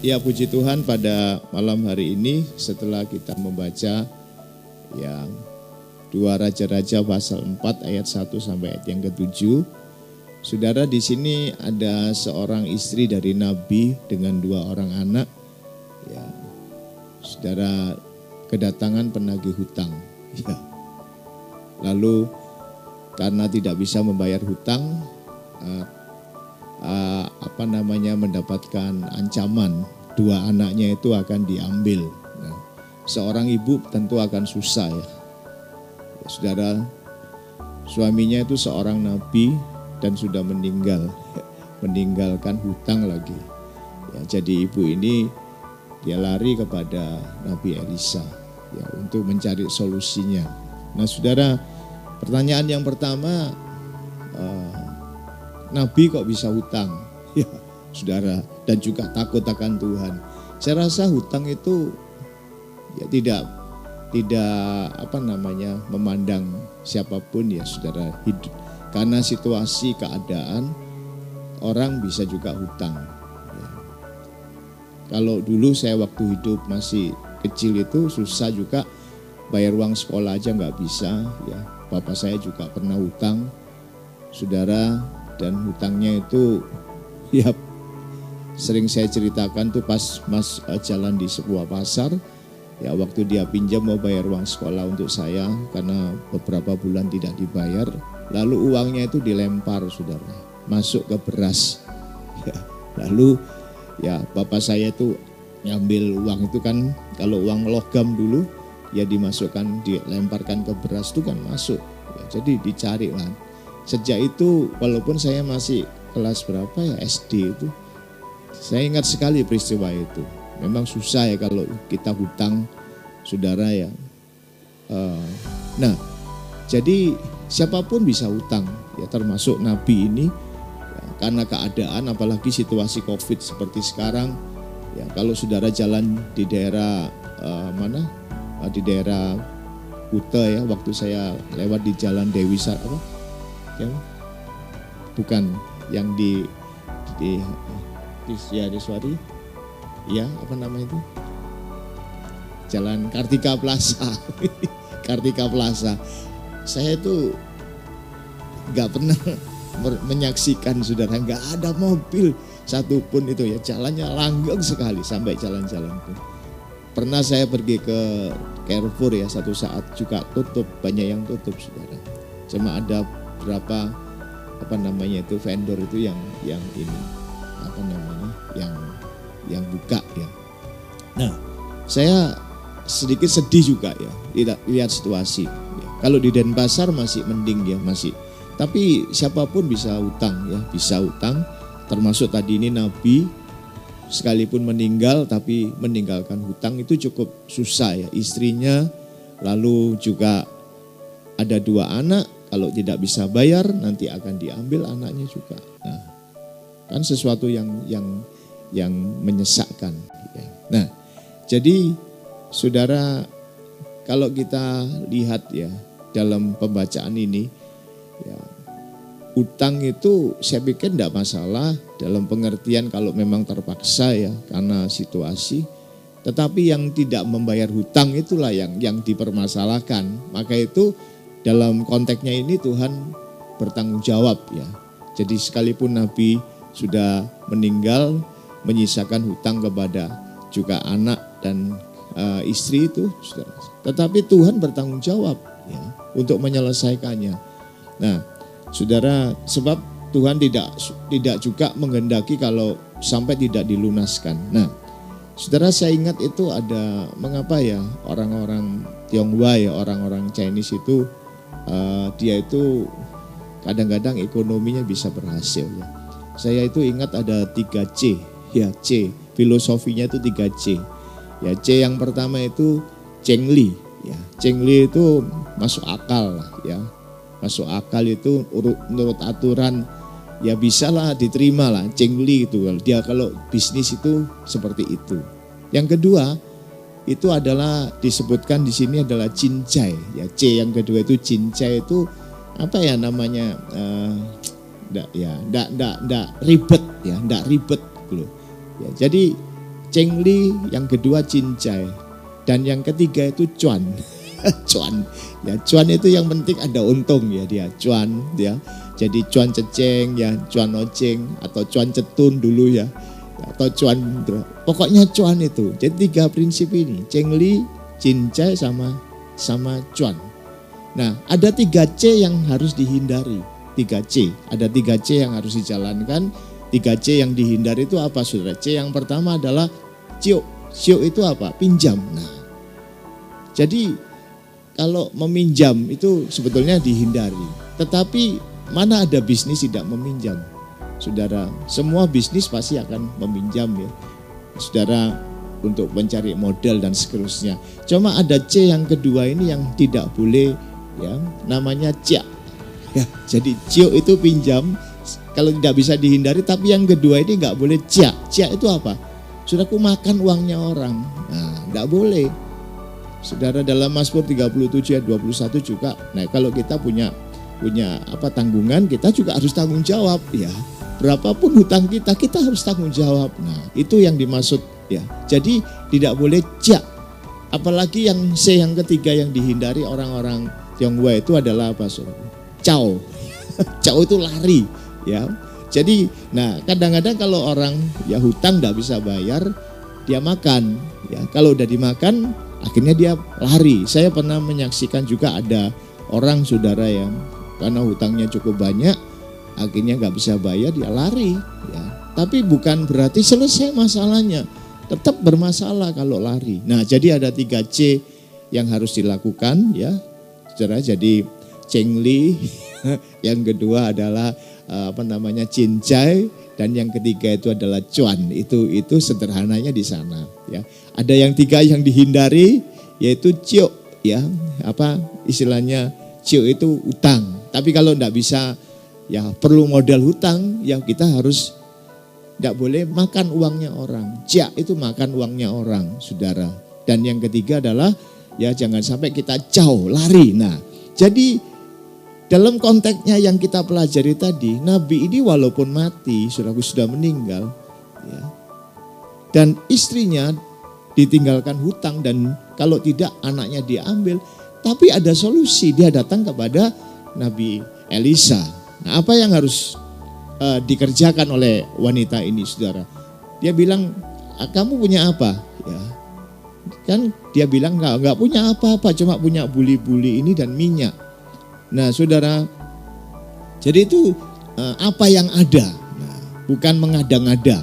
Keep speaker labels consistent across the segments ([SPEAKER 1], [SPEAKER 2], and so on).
[SPEAKER 1] Ya, puji Tuhan, pada malam hari ini setelah kita membaca yang 2 Raja-Raja pasal 4 ayat 1 sampai ayat yang ke-7. Saudara, di sini ada seorang istri dari nabi dengan 2 orang anak. Ya, saudara, kedatangan penagih hutang. Ya. Lalu karena tidak bisa membayar hutang, mendapatkan ancaman 2 anaknya itu akan diambil. Nah, seorang ibu tentu akan susah ya. Saudara, suaminya itu seorang nabi dan sudah meninggalkan hutang lagi. Ya, jadi ibu ini dia lari kepada Nabi Elisa ya untuk mencari solusinya. Nah, saudara, pertanyaan yang pertama, nabi kok bisa hutang? Ya, saudara, dan juga takut akan Tuhan. Saya rasa hutang itu ya tidak memandang siapapun ya, saudara. Karena situasi keadaan orang bisa juga hutang. Ya. Kalau dulu saya waktu hidup masih kecil itu susah juga, bayar uang sekolah aja nggak bisa. Ya, bapak saya juga pernah hutang, saudara, dan hutangnya itu ya sering saya ceritakan tuh pas jalan di sebuah pasar. Ya, waktu dia pinjam mau bayar uang sekolah untuk saya karena beberapa bulan tidak dibayar, lalu uangnya itu dilempar, saudara, masuk ke beras. Ya, lalu ya bapak saya itu ngambil uang itu kan, kalau uang logam dulu ya dilemparkan ke beras itu kan masuk. Ya, jadi dicari lah. Sejak itu walaupun saya masih kelas berapa ya, SD itu, saya ingat sekali peristiwa itu. Memang susah ya kalau kita hutang, saudara ya. Nah, jadi siapapun bisa hutang ya, termasuk nabi ini ya, karena keadaan apalagi situasi COVID seperti sekarang ya. Kalau saudara jalan di daerah di daerah Kuta ya, waktu saya lewat di jalan Dewi bukan yang di Suari ya, apa namanya itu, Jalan Kartika Plaza. Kartika Plaza, saya itu nggak pernah menyaksikan, saudara, nggak ada mobil satupun itu ya, jalannya langgeng sekali sampai jalan-jalan itu. Pernah saya pergi ke Carrefour ya, satu saat juga tutup, banyak yang tutup, saudara. Cuma ada berapa vendor itu yang ini yang buka ya. Nah, saya sedikit sedih juga ya lihat situasi ya. Kalau di Denpasar masih mending ya, masih, tapi siapapun bisa hutang ya, bisa hutang, termasuk tadi ini nabi sekalipun meninggal tapi meninggalkan hutang itu cukup susah ya. Istrinya, lalu juga ada 2 anak, kalau tidak bisa bayar nanti akan diambil anaknya juga. Nah, kan sesuatu yang menyesakkan ya. Nah, jadi saudara, kalau kita lihat ya dalam pembacaan ini ya, utang itu saya pikir tidak masalah dalam pengertian kalau memang terpaksa ya karena situasi. Tetapi yang tidak membayar hutang itulah yang dipermasalahkan. Maka itu dalam konteksnya ini Tuhan bertanggung jawab ya. Jadi sekalipun nabi sudah meninggal, menyisakan hutang kepada juga anak dan istri itu, saudara. Tetapi Tuhan bertanggung jawab ya untuk menyelesaikannya. Nah, saudara, sebab Tuhan tidak juga menghendaki kalau sampai tidak dilunaskan. Nah, saudara, saya ingat itu ada mengapa ya orang-orang Tionghoa ya, orang-orang Chinese itu dia itu kadang-kadang ekonominya bisa berhasil ya. Saya itu ingat ada 3C ya, C, filosofinya itu 3C. Ya, C yang pertama itu Chengli ya. Chengli itu masuk akal lah ya. Masuk akal itu menurut aturan ya bisalah diterima lah, Chengli itu. Dia kalau bisnis itu seperti itu. Yang kedua itu adalah disebutkan di sini adalah cincai ya. C yang kedua itu cincai itu apa ya namanya, ndak ribet ya, ndak ribet gitu. Ya, jadi cengli, yang kedua cincai, dan yang ketiga itu cuan. Cuan. Ya, cuan itu yang penting ada untung ya dia, cuan ya. Jadi cuan ceceng ya, cuan oceng atau cuan cetun dulu ya. Atau cuan, pokoknya cuan itu. Jadi 3 prinsip ini, cengli, cincai sama cuan. Nah, ada 3C yang harus dihindari. 3C, ada 3C yang harus dijalankan. 3C yang dihindari itu apa, saudara? C yang pertama adalah ciuk. Ciuk itu apa? Pinjam. Nah, jadi kalau meminjam itu sebetulnya dihindari. Tetapi mana ada bisnis tidak meminjam? Saudara, semua bisnis pasti akan meminjam ya. Saudara, untuk mencari modal dan seterusnya. Cuma ada C yang kedua ini yang tidak boleh ya, namanya ciak. Ya, jadi ciuk itu pinjam kalau tidak bisa dihindari, tapi yang kedua ini nggak boleh ciak. Ciak itu apa? Saudaraku, makan uangnya orang. Nah, nggak boleh. Saudara, dalam Mazmur 37 ayat 21 juga. Nah, kalau kita punya tanggungan, kita juga harus tanggung jawab ya. Berapapun hutang kita harus tanggung jawab. Nah, itu yang dimaksud ya. Jadi tidak boleh ciak. Apalagi yang C yang ketiga yang dihindari orang-orang Tionghoa itu adalah apa, saudara? Cao. Cao itu lari ya. Jadi, nah kadang-kadang kalau orang ya hutang nggak bisa bayar, dia makan ya. Kalau udah dimakan, akhirnya dia lari. Saya pernah menyaksikan juga ada orang, saudara, yang karena hutangnya cukup banyak, akhirnya nggak bisa bayar, dia lari ya. Tapi bukan berarti selesai masalahnya, tetap bermasalah kalau lari. Nah, jadi ada 3C yang harus dilakukan ya, saudara. Jadi cengli, yang kedua adalah cincai, dan yang ketiga itu adalah cuan. Itu sederhananya di sana ya. Ada yang 3 yang dihindari, yaitu ciuk ya, istilahnya ciuk itu utang. Tapi kalau tidak bisa ya, perlu modal hutang ya, kita harus tidak boleh makan uangnya orang. Ciak itu makan uangnya orang, saudara. Dan yang ketiga adalah ya, jangan sampai kita jauh lari. Nah, jadi dalam konteksnya yang kita pelajari tadi, Nabi ini walaupun mati, saudaraku, sudah meninggal ya, dan istrinya ditinggalkan hutang, dan kalau tidak anaknya diambil, tapi ada solusi. Dia datang kepada Nabi Elisa. Nah, apa yang harus dikerjakan oleh wanita ini, saudara? Dia bilang, kamu punya apa? Ya, kan dia bilang nggak punya apa-apa, cuma punya buli-buli ini dan minyak. Nah, saudara, jadi itu apa yang ada, nah, bukan mengada-ngada.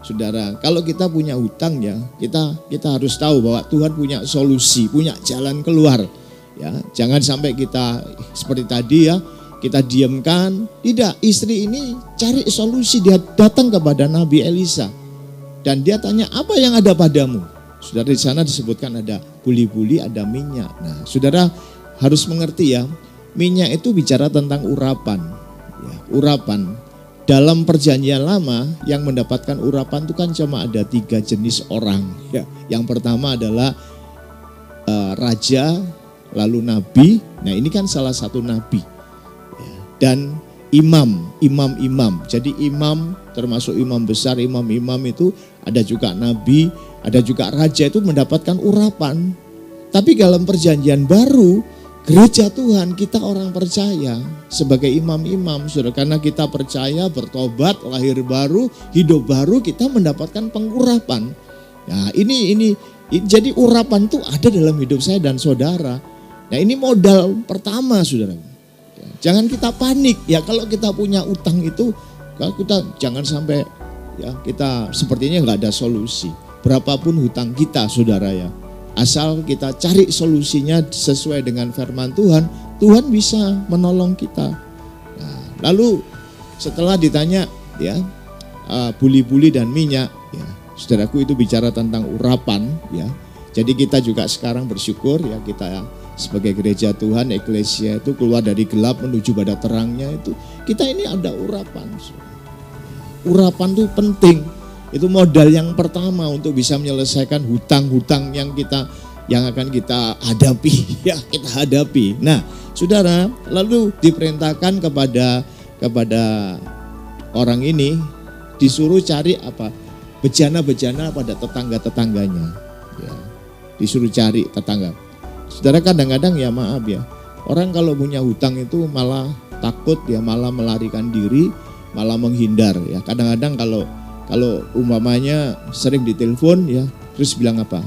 [SPEAKER 1] Saudara, kalau kita punya hutang ya, kita harus tahu bahwa Tuhan punya solusi, punya jalan keluar. Ya, jangan sampai kita seperti tadi ya, kita diamkan. Tidak, istri ini cari solusi, dia datang kepada Nabi Elisa dan dia tanya, apa yang ada padamu? Saudara, di sana disebutkan ada buli-buli, ada minyak. Nah, saudara harus mengerti ya, minyak itu bicara tentang urapan. Ya, urapan. Dalam perjanjian lama yang mendapatkan urapan itu kan cuma ada 3 jenis orang. Ya, yang pertama adalah raja, lalu nabi. Nah, ini kan salah satu nabi. Ya, dan imam. Jadi imam termasuk imam besar, imam itu ada juga nabi, ada juga raja, itu mendapatkan urapan. Tapi dalam perjanjian baru, gereja Tuhan, kita orang percaya sebagai imam-imam, saudara, karena kita percaya, bertobat, lahir baru, hidup baru, kita mendapatkan pengurapan. Nah, ini jadi urapan itu ada dalam hidup saya dan saudara. Nah, ini modal pertama, saudara. Jangan kita panik ya, kalau kita punya utang itu, kalau kita jangan sampai ya kita sepertinya nggak ada solusi. Berapapun hutang kita, saudara ya, asal kita cari solusinya sesuai dengan firman Tuhan, Tuhan bisa menolong kita. Nah, lalu setelah ditanya ya, buli-buli dan minyak, ya, saudaraku, itu bicara tentang urapan ya. Jadi kita juga sekarang bersyukur ya, kita sebagai gereja Tuhan, eklesia itu keluar dari gelap menuju pada terangnya, itu kita ini ada urapan. Urapan itu penting. Itu modal yang pertama untuk bisa menyelesaikan hutang-hutang yang akan kita hadapi ya, kita hadapi. Nah, saudara, lalu diperintahkan kepada orang ini, disuruh cari apa? bejana-bejana pada tetangga-tetangganya. Ya, disuruh cari tetangga. Saudara, kadang-kadang ya maaf ya, orang kalau punya hutang itu malah takut ya, malah melarikan diri, malah menghindar ya. Kadang-kadang kalau umpamanya sering ditelepon ya, terus bilang apa?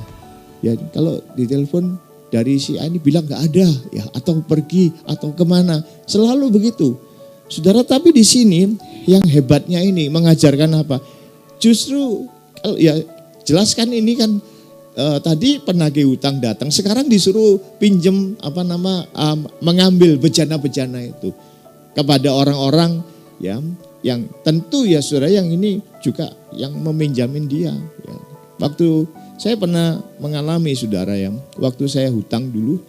[SPEAKER 1] Ya kalau ditelepon dari si A ini bilang nggak ada ya, atau pergi atau kemana, selalu begitu. Saudara, tapi di sini yang hebatnya ini mengajarkan apa? Justru kalau ya jelaskan ini kan tadi penagih hutang datang, sekarang disuruh pinjem mengambil bejana-bejana itu kepada orang-orang ya, yang tentu ya saudara, yang ini juga yang meminjamin dia. Ya. Waktu saya pernah mengalami saudara ya, waktu saya hutang dulu,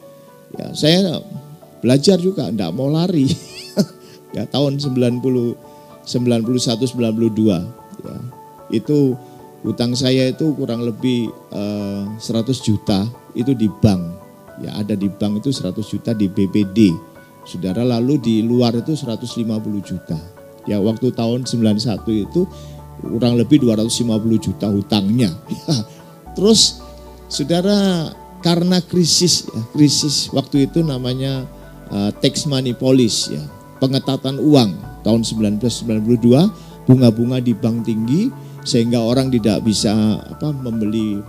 [SPEAKER 1] ya saya belajar juga, enggak mau lari. Ya tahun 91, 92 ya, itu hutang saya itu kurang lebih 100 juta itu di bank. Ya ada di bank itu 100 juta di BPD. Saudara, lalu di luar itu 150 juta. Ya waktu tahun 91 itu kurang lebih 250 juta hutangnya. Terus saudara, karena krisis ya, krisis waktu itu namanya tax money policy ya, pengetatan uang tahun 1992, bunga-bunga di bank tinggi sehingga orang tidak bisa membeli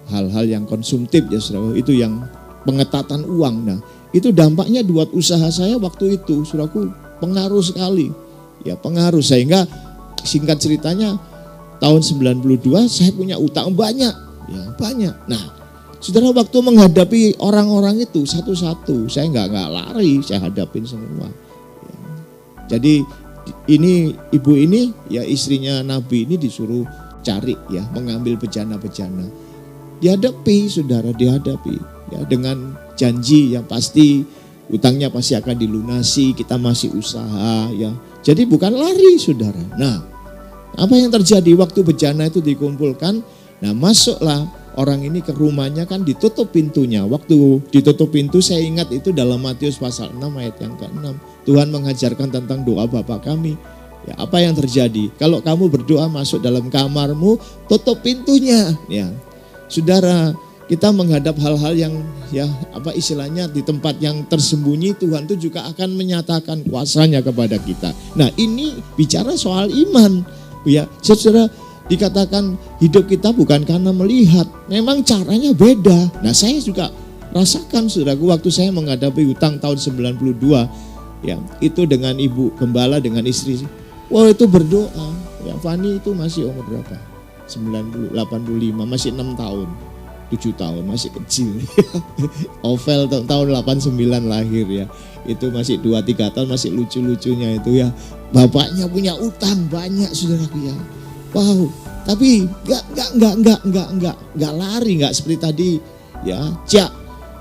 [SPEAKER 1] hal-hal yang konsumtif ya saudara, itu yang pengetatan uang. Nah, itu dampaknya buat usaha saya waktu itu, saudaraku, pengaruh sekali. Ya, pengaruh sehingga singkat ceritanya tahun 92 saya punya utang banyak, ya banyak. Nah, saudara, waktu menghadapi orang-orang itu satu-satu, saya nggak lari, saya hadapin semua. Ya. Jadi ini ibu ini ya istrinya Nabi ini disuruh cari ya, mengambil bejana-bejana. Dihadapi saudara, dihadapi ya dengan janji yang pasti utangnya pasti akan dilunasi, kita masih usaha ya. Jadi bukan lari saudara. Nah, apa yang terjadi waktu bejana itu dikumpulkan? Nah, masuklah orang ini ke rumahnya, kan ditutup pintunya. Waktu ditutup pintu, saya ingat itu dalam Matius pasal 6 ayat yang ke-6. Tuhan mengajarkan tentang doa Bapa kami. Ya, apa yang terjadi? Kalau kamu berdoa masuk dalam kamarmu, tutup pintunya. Ya, saudara, kita menghadap hal-hal yang ya istilahnya di tempat yang tersembunyi, Tuhan itu juga akan menyatakan kuasanya kepada kita. Nah, ini bicara soal iman. Ya, saudara, dikatakan hidup kita bukan karena melihat, memang caranya beda. Nah, saya juga rasakan saudaraku waktu saya menghadapi hutang tahun 92 ya, itu dengan ibu gembala dengan istri. Wah, itu berdoa. Ya, Fani itu masih umur berapa? 85, masih 6 tahun. 7 tahun, masih kecil. Ovel tahun 89 lahir ya. Itu masih 2-3 tahun, masih lucu-lucunya itu ya. Bapaknya punya utang banyak saudaraku ya. Wow, tapi enggak lari, enggak seperti tadi ya,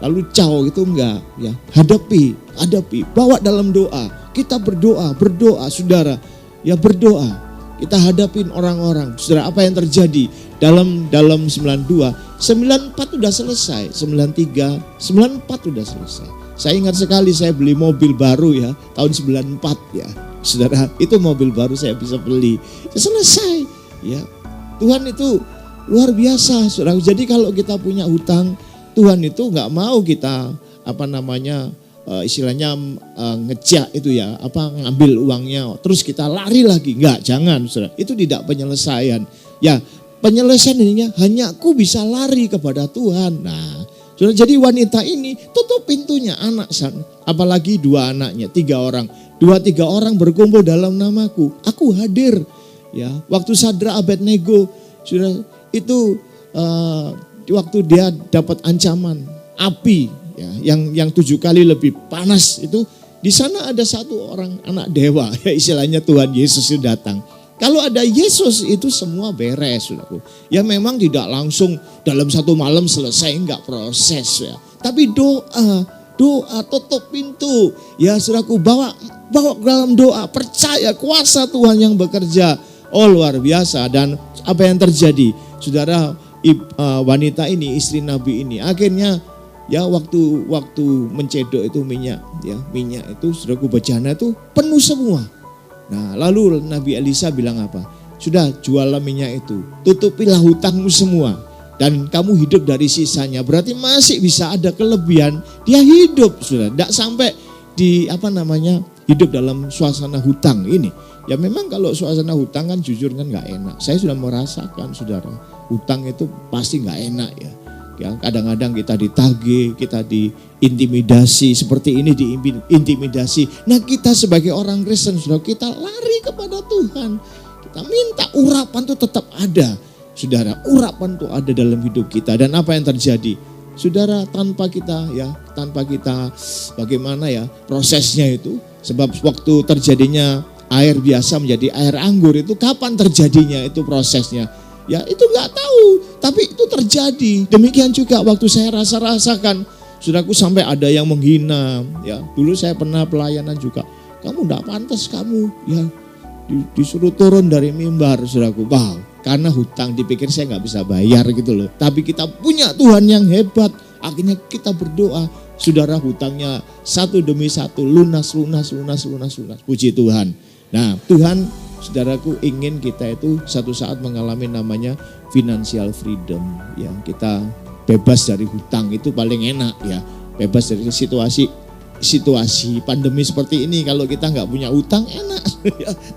[SPEAKER 1] lalu caw gitu, enggak ya. Hadapi, bawa dalam doa. Kita berdoa saudara. Ya berdoa. Kita hadapin orang-orang. Saudara, apa yang terjadi dalam 92, 94 udah selesai, 93, 94 udah selesai. Saya ingat sekali saya beli mobil baru ya, tahun 94 ya. Saudara, itu mobil baru saya bisa beli. Selesai ya. Tuhan itu luar biasa, saudara. Jadi kalau kita punya hutang, Tuhan itu nggak mau kita istilahnya ngejak itu ya, ngambil uangnya terus kita lari lagi. Enggak, jangan saudara. Itu tidak penyelesaian. Ya, penyelesaian ininya hanya aku bisa lari kepada Tuhan. Nah, saudara, jadi wanita ini tutup pintunya, apalagi 2 anaknya, 3 orang. 2-3 orang berkumpul dalam namaku, aku hadir. Ya, waktu Sadra Abednego, saudara, itu waktu dia dapat ancaman api ya, yang 7 kali lebih panas itu, di sana ada 1 orang anak dewa ya, istilahnya Tuhan Yesus itu datang. Kalau ada Yesus itu semua beres saudaraku. Ya memang tidak langsung dalam 1 malam selesai, enggak, proses ya. Tapi doa tutup pintu. Ya saudaraku, bawa dalam doa, percaya kuasa Tuhan yang bekerja. Oh, luar biasa. Dan apa yang terjadi? Saudara, wanita ini, istri Nabi ini, akhirnya ya waktu mencedok itu minyak itu saudaraku, bejana itu penuh semua. Nah, lalu Nabi Elisa bilang apa? sudah jualah minyak itu, tutupilah hutangmu semua. Dan kamu hidup dari sisanya, berarti masih bisa ada kelebihan. Dia hidup, sudah, tidak sampai hidup dalam suasana hutang ini. Ya memang kalau suasana hutang kan jujur kan nggak enak. Saya sudah merasakan, saudara, hutang itu pasti nggak enak ya. Ya, kadang-kadang kita ditagih, kita diintimidasi, seperti ini diintimidasi. Nah kita sebagai orang Kristen, saudara, kita lari kepada Tuhan. Kita minta urapan itu tetap ada. Saudara, urapan itu ada dalam hidup kita. Dan apa yang terjadi? Saudara, tanpa kita bagaimana ya prosesnya itu. Sebab waktu terjadinya air biasa menjadi air anggur itu kapan terjadinya itu prosesnya? Ya itu nggak tahu, tapi itu terjadi. Demikian juga waktu saya rasakan, saudaraku, sampai ada yang menghina. Ya dulu saya pernah pelayanan juga. Kamu nggak pantas, kamu ya disuruh turun dari mimbar, saudaraku. Wow, karena hutang dipikir saya nggak bisa bayar gitu loh. Tapi kita punya Tuhan yang hebat. Akhirnya kita berdoa, saudara, hutangnya satu demi satu lunas. Puji Tuhan. Nah Tuhan, saudaraku, ingin kita itu satu saat mengalami namanya financial freedom. Ya kita bebas dari hutang, itu paling enak ya. Bebas dari situasi pandemi seperti ini. Kalau kita nggak punya hutang enak.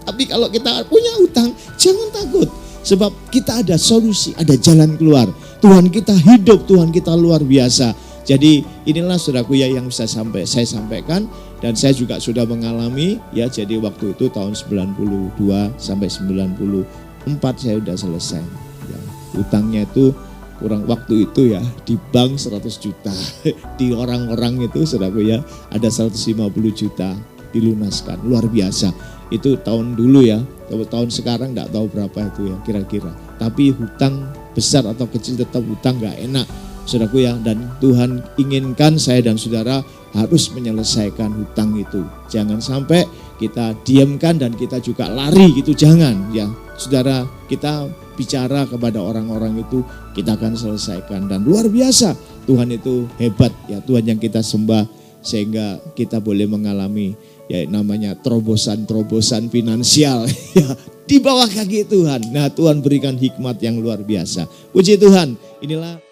[SPEAKER 1] Tapi kalau kita punya hutang jangan takut. Sebab kita ada solusi, ada jalan keluar. Tuhan kita hidup, Tuhan kita luar biasa. Jadi inilah saudaraku ya yang bisa saya sampaikan. Dan saya juga sudah mengalami ya, jadi waktu itu tahun 92 sampai 94 saya sudah selesai. Ya, hutangnya itu kurang waktu itu ya di bank 100 juta. Di orang-orang itu saudaraku ya ada 150 juta dilunaskan. Luar biasa. Itu tahun dulu ya. Tahun sekarang enggak tahu berapa itu ya kira-kira. Tapi hutang besar atau kecil tetap hutang enggak enak. Saudaraku ya, dan Tuhan inginkan saya dan saudara harus menyelesaikan hutang itu. Jangan sampai kita diamkan dan kita juga lari gitu, jangan ya. Saudara, kita bicara kepada orang-orang itu, kita akan selesaikan. Dan luar biasa, Tuhan itu hebat ya, Tuhan yang kita sembah, sehingga kita boleh mengalami ya namanya terobosan finansial ya di bawah kaki Tuhan. Nah Tuhan berikan hikmat yang luar biasa. Puji Tuhan, inilah